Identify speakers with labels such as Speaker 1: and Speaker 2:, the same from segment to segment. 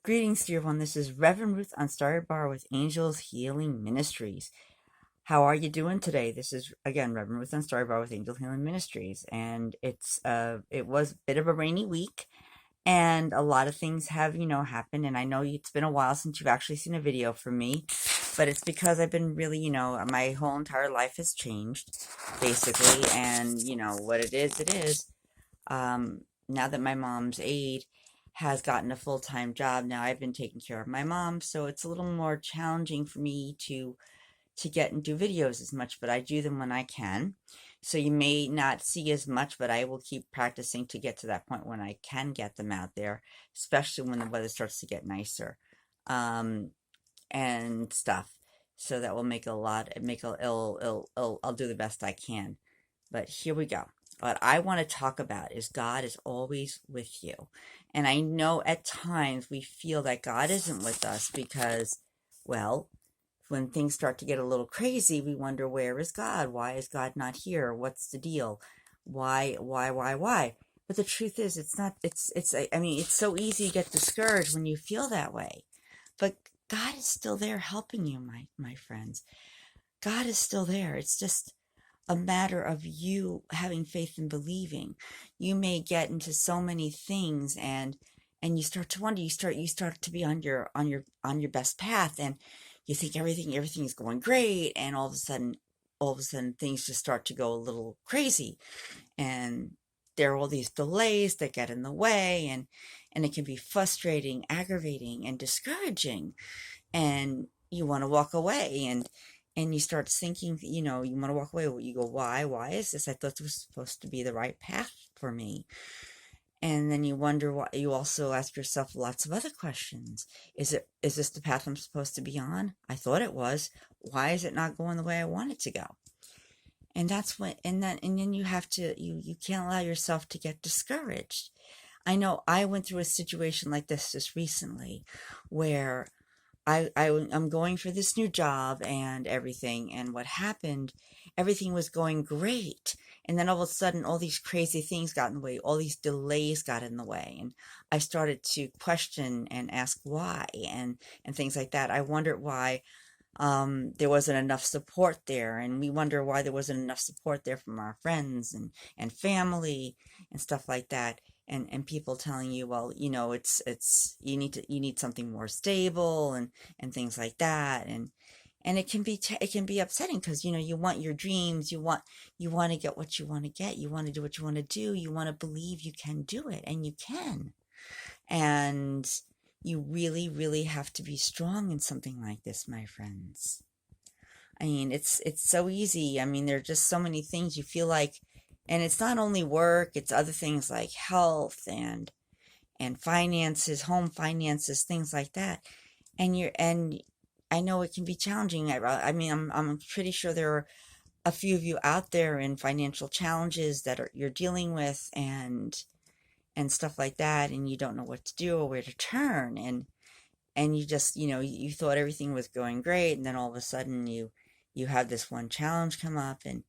Speaker 1: Greetings, dear one. This is Reverend Ruth on Starry Bar with Angels Healing Ministries. How are you doing today? This is again Reverend Ruth on Starry Bar with Angel Healing Ministries, and it was a bit of a rainy week, and a lot of things have happened. And I know it's been a while since you've actually seen a video from me, but it's because I've been really my whole entire life has changed, basically, and what it is, it is. Now that my mom's aide has gotten a full-time job, now I've been taking care of my mom, so it's a little more challenging for me to get and do videos as much, but I do them when I can. So you may not see as much, but I will keep practicing to get to that point when I can get them out there, especially when the weather starts to get nicer, um, and stuff. So that will make I'll do the best I can. But here we go. What I want to talk about is God is always with you. And I know at times we feel that God isn't with us because, well, when things start to get a little crazy, we wonder, where is God? Why is God not here? What's the deal? Why? But the truth is, it's not, I mean, it's so easy to get discouraged when you feel that way. But God is still there helping you, my friends. God is still there. It's just a matter of you having faith and believing. You may get into so many things and you start to wonder, you start to be on your best path, and you think everything is going great, and all of a sudden things just start to go a little crazy, and there are all these delays that get in the way, and it can be frustrating, aggravating, and discouraging, and you want to walk away, and you start thinking, you want to walk away. You go, why is this? I thought this was supposed to be the right path for me. And then you wonder why. You also ask yourself lots of other questions. Is this the path I'm supposed to be on? I thought it was. Why is it not going the way I want it to go? And that's when, and then you have to, you can't allow yourself to get discouraged. I know I went through a situation like this just recently where I'm going for this new job and everything. And what happened, everything was going great. And then all of a sudden, all these crazy things got in the way. All these delays got in the way. And I started to question and ask why and things like that. I wondered why there wasn't enough support there. And we wonder why there wasn't enough support there from our friends and family and stuff like that. And people telling you, well, it's you need something more stable and things like that. And it can be upsetting because you want your dreams, you want to get what you want to get, you want to do what you want to do, you want to believe you can do it, and you can. And you really, really have to be strong in something like this, my friends. I mean, it's so easy. I mean, there are just so many things you feel like, and it's not only work, it's other things like health and finances, home finances, things like that. And I know it can be challenging. I mean, I'm pretty sure there are a few of you out there in financial challenges that you're dealing with and stuff like that, and you don't know what to do or where to turn, and you just you thought everything was going great, and then all of a sudden you have this one challenge come up, and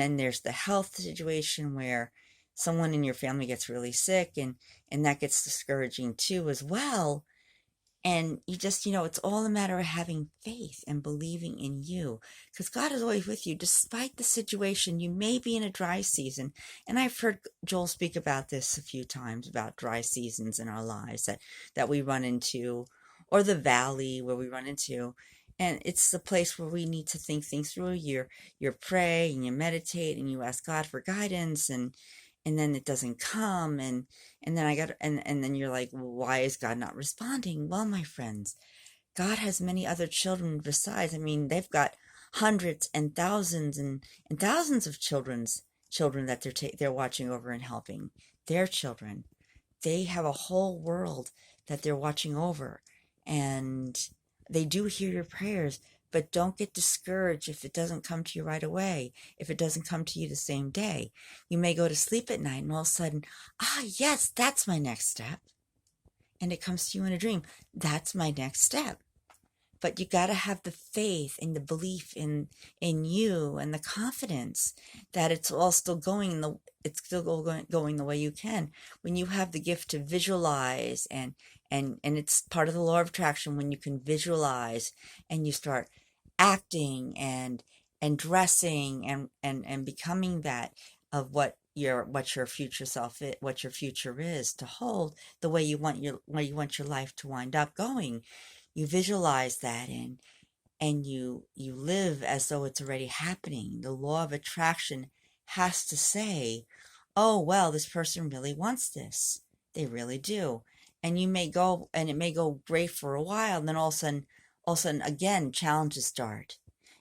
Speaker 1: then there's the health situation where someone in your family gets really sick, and that gets discouraging too as well. And you just, it's all a matter of having faith and believing in you, because God is always with you despite the situation. You may be in a dry season, and I've heard Joel speak about this a few times, about dry seasons in our lives that we run into, or the valley where we run into. And it's the place where we need to think things through. You pray and you meditate and you ask God for guidance, and then it doesn't come, and then and then you're like, well, why is God not responding? Well, my friends, God has many other children besides. I mean, they've got hundreds and thousands of children that they're watching over and helping. Their children, they have a whole world that they're watching over, and they do hear your prayers. But don't get discouraged if it doesn't come to you right away, if it doesn't come to you the same day. You may go to sleep at night and all of a sudden, yes, that's my next step. And it comes to you in a dream. That's my next step. but you got to have the faith and the belief in you and the confidence that it's all still going going the way you can. When you have the gift to visualize, and it's part of the law of attraction, when you can visualize and you start acting and dressing and becoming that of what your future self is, what your future is to hold, the way you want your life to wind up going. You visualize that, and you live as though it's already happening. The law of attraction has to say, oh well, this person really wants this, they really do. And you may go, and it may go great for a while, and then all of a sudden again challenges start,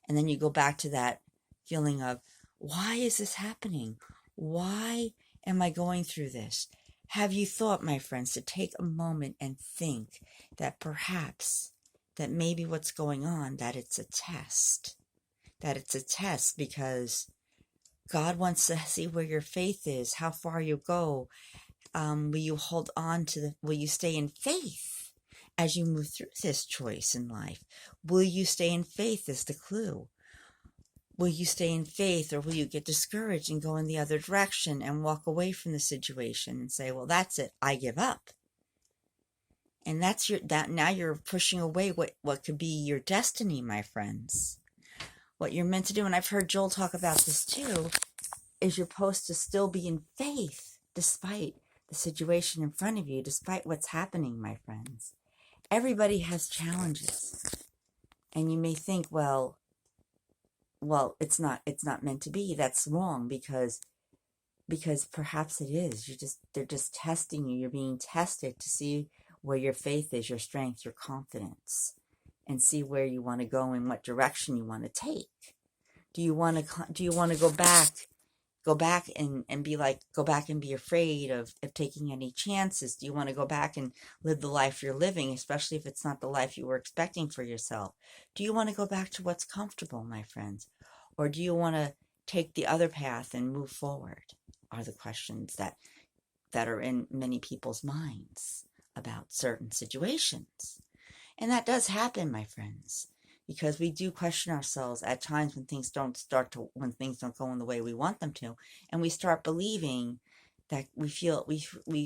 Speaker 1: and then you go back to that feeling of, why is this happening? Why am I going through this? Have you thought, my friends, to take a moment and think that perhaps, that maybe what's going on, that it's a test? That it's a test because God wants to see where your faith is, how far you go. Will you hold on will you stay in faith as you move through this choice in life? Will you stay in faith is the clue. Will you stay in faith, or will you get discouraged and go in the other direction and walk away from the situation and say, well, that's it, I give up? And now you're pushing away what could be your destiny, my friends. What you're meant to do, and I've heard Joel talk about this too, is you're supposed to still be in faith despite the situation in front of you, despite what's happening, my friends. Everybody has challenges. And you may think, well, it's not meant to be. That's wrong, because perhaps it is. They're just testing you. You're being tested to see where your faith is, your strength, your confidence, and see where you want to go and what direction you want to take. Do you want to go back and be afraid of taking any chances? Do you want to go back and live the life you're living, especially if it's not the life you were expecting for yourself? Do you want to go back to what's comfortable, my friends? Or do you want to take the other path and move forward? Are the questions that are in many people's minds about certain situations. And that does happen, my friends, because we do question ourselves at times when things don't go in the way we want them to, and we start believing that we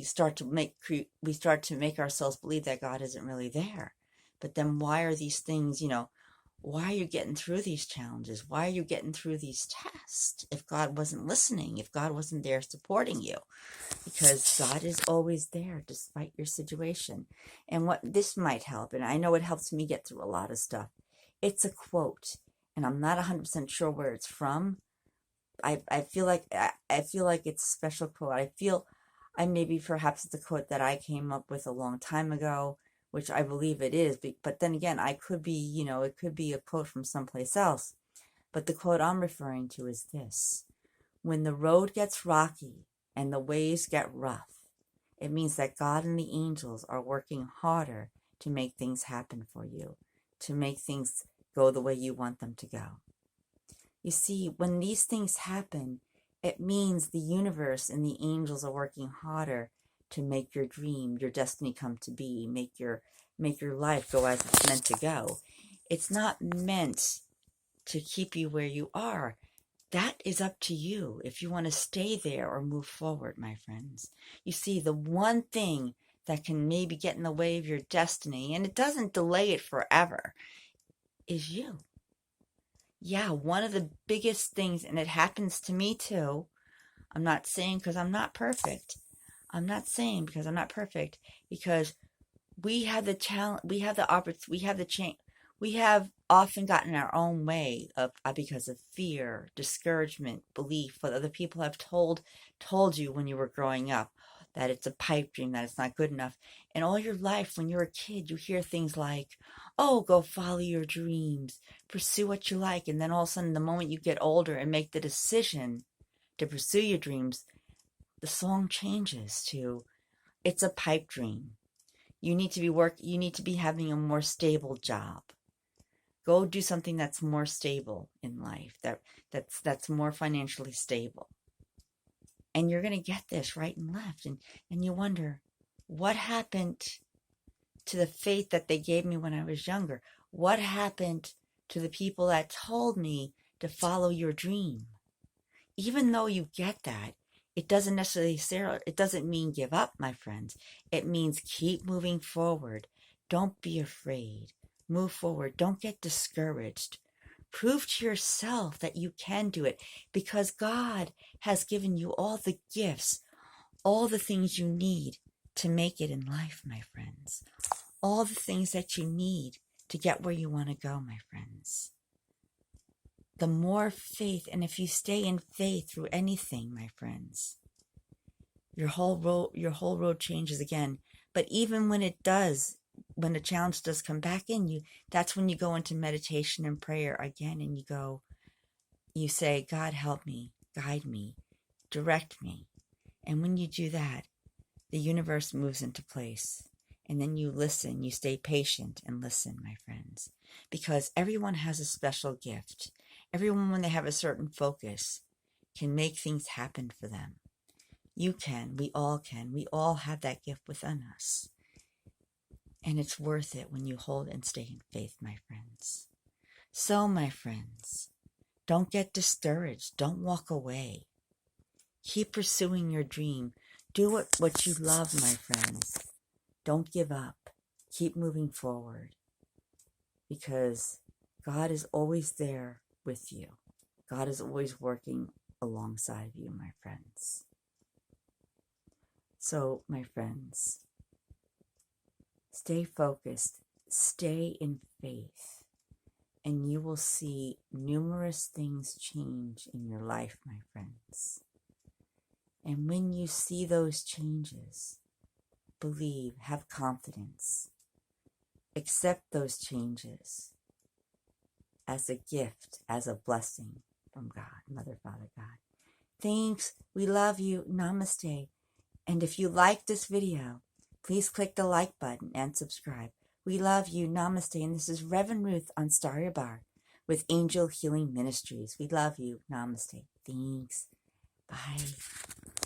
Speaker 1: start to make ourselves believe that God isn't really there. But then why are these things, why are you getting through these challenges? Why are you getting through these tests if God wasn't listening, if God wasn't there supporting you? Because God is always there despite your situation. And what this might help, and I know it helps me get through a lot of stuff, it's a quote, and I'm not 100% sure where it's from. I feel like it's a special quote. Perhaps it's a quote that I came up with a long time ago, which I believe it is, but then again, it could be a quote from someplace else. But the quote I'm referring to is this: when the road gets rocky and the ways get rough, it means that God and the angels are working harder to make things happen for you, to make things go the way you want them to go. You see, when these things happen, it means the universe and the angels are working harder to make your dream, your destiny come to be, make your life go as it's meant to go. It's not meant to keep you where you are. That is up to you if you want to stay there or move forward, my friends. You see, the one thing that can maybe get in the way of your destiny, and it doesn't delay it forever, is you. Yeah, one of the biggest things, and it happens to me too. I'm not saying because I'm not perfect. Because we have the challenge, we have the opportunity, we have the change. We have often gotten our own way because of fear, discouragement, belief, what other people have told you when you were growing up, that it's a pipe dream, that it's not good enough. And all your life, when you're a kid, you hear things like, oh, go follow your dreams, pursue what you like. And then all of a sudden, the moment you get older and make the decision to pursue your dreams, the song changes to, it's a pipe dream. You need to be having a more stable job. Go do something that's more stable in life, that's more financially stable. And you're going to get this right and left. And you wonder, what happened to the faith that they gave me when I was younger? What happened to the people that told me to follow your dream? Even though you get that, it doesn't mean give up, my friends. It means keep moving forward. Don't be afraid. Move forward. Don't get discouraged. Prove to yourself that you can do it, because God has given you all the gifts, all the things you need to make it in life, my friends. All the things that you need to get where you want to go, my friends. The more faith, and if you stay in faith through anything, my friends, your whole road changes again. But even when it does, when the challenge does come back in you, that's when you go into meditation and prayer again, and you say, God, help me, guide me, direct me. And when you do that, the universe moves into place. And then you listen, you stay patient and listen, my friends, because everyone has a special gift. Everyone, when they have a certain focus, can make things happen for them. You can, we all have that gift within us. And it's worth it when you hold and stay in faith, my friends. So, my friends, don't get discouraged. Don't walk away. Keep pursuing your dream. Do what you love, my friends. Don't give up. Keep moving forward, because God is always there with you. God is always working alongside you, my friends. So, my friends, stay focused, stay in faith, and you will see numerous things change in your life, my friends. And when you see those changes, believe, have confidence, accept those changes as a gift, as a blessing from God, Mother, Father, God. Thanks. We love you. Namaste. And if you like this video, please click the like button and subscribe. We love you. Namaste. And this is Reverend Ruth on Starry Bar with Angel Healing Ministries. We love you. Namaste. Thanks. Bye.